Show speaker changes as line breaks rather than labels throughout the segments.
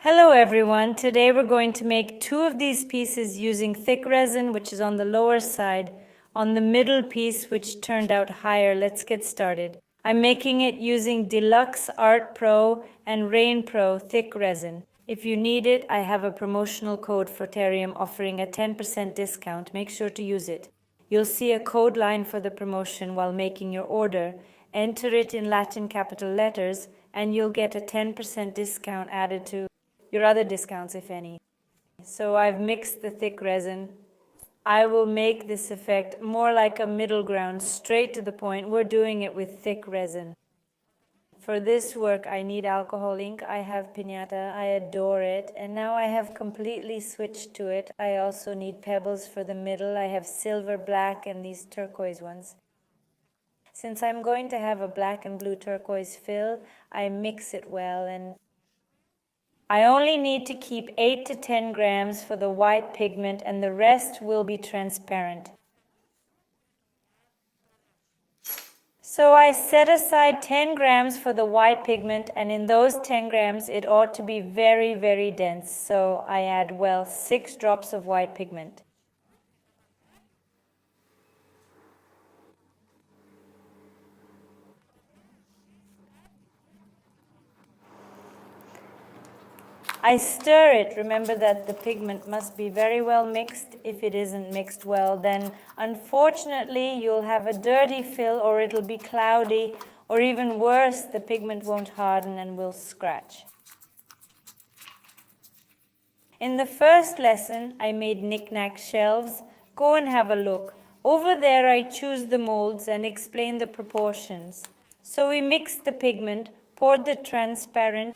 Hello everyone, today we're going to make two of these pieces using thick resin, which is on the lower side, on the middle piece which turned out higher. Let's get started. I'm making it using Deluxe Art Pro and Rain Pro thick resin. If you need it, I have a promotional code for Terium offering a 10% discount. Make sure to use it. You'll see a code line for the promotion while making your order. Enter it in Latin capital letters and you'll get a 10% discount added to your other discounts, if any. So I've mixed the thick resin. I will make this effect more like a middle ground, straight to the point. We're doing it with thick resin. For this work, I need alcohol ink. I have piñata. I adore it. And now I have completely switched to it. I also need pebbles for the middle. I have silver, black, and these turquoise ones. Since I'm going to have a black and blue turquoise fill, I mix it well, and I only need to keep 8 to 10 grams for the white pigment, and the rest will be transparent. So I set aside 10 grams for the white pigment, and in those 10 grams it ought to be very, very dense. So I add, 6 drops of white pigment. I stir it. Remember that the pigment must be very well mixed. If it isn't mixed well, then unfortunately you'll have a dirty fill, or it'll be cloudy, or even worse, the pigment won't harden and will scratch. In the first lesson, I made knick-knack shelves. Go and have a look. Over there I choose the molds and explain the proportions. So we mixed the pigment, poured the transparent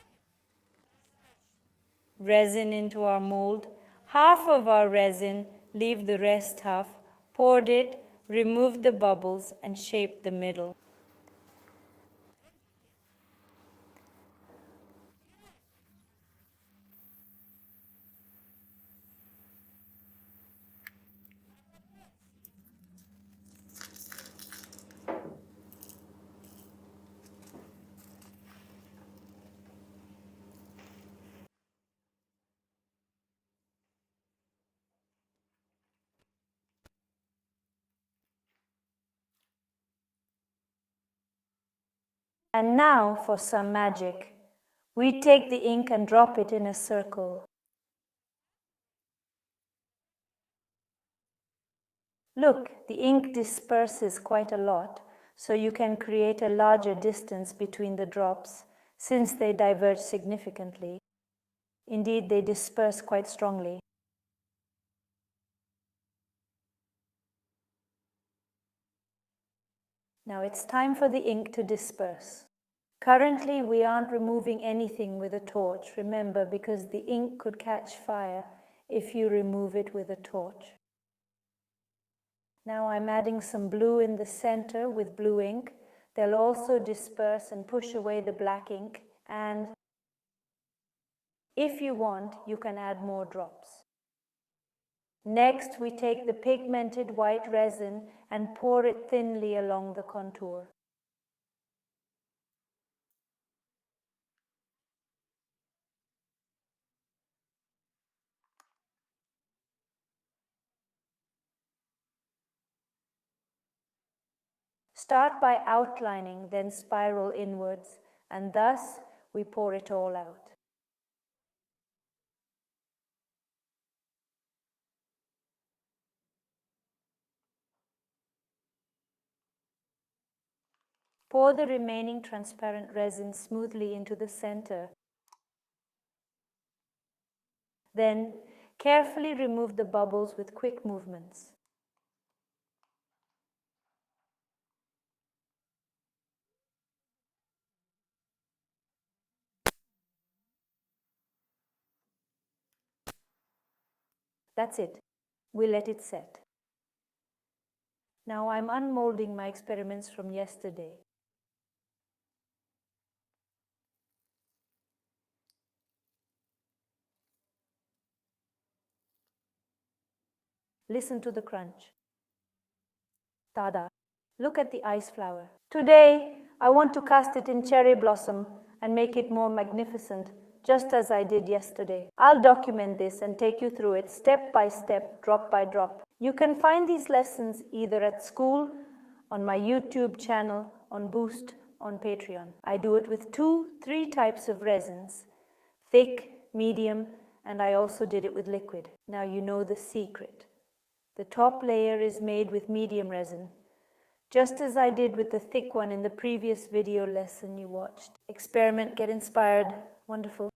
resin into our mold, half of our resin, leave the rest half, poured it, removed the bubbles, and shaped the middle. And now for some magic. We take the ink and drop it in a circle. Look, the ink disperses quite a lot, so you can create a larger distance between the drops, since they diverge significantly. Indeed, they disperse quite strongly. Now it's time for the ink to disperse. Currently, we aren't removing anything with a torch, remember, because the ink could catch fire if you remove it with a torch. Now I'm adding some blue in the center with blue ink. They'll also disperse and push away the black ink, and if you want, you can add more drops. Next, we take the pigmented white resin and pour it thinly along the contour. Start by outlining, then spiral inwards, and thus we pour it all out. Pour the remaining transparent resin smoothly into the center. Then carefully remove the bubbles with quick movements. That's it. We let it set. Now I'm unmolding my experiments from yesterday. Listen to the crunch. Tada! Look at the ice flower. Today, I want to cast it in cherry blossom and make it more magnificent. just as I did yesterday. I'll document this and take you through it step by step, drop by drop. You can find these lessons either at school, on my YouTube channel, on Boost, on Patreon. I do it with 3 types of resins, thick, medium, and I also did it with liquid. Now you know the secret. The top layer is made with medium resin, just as I did with the thick one in the previous video lesson you watched. Experiment, get inspired. Wonderful.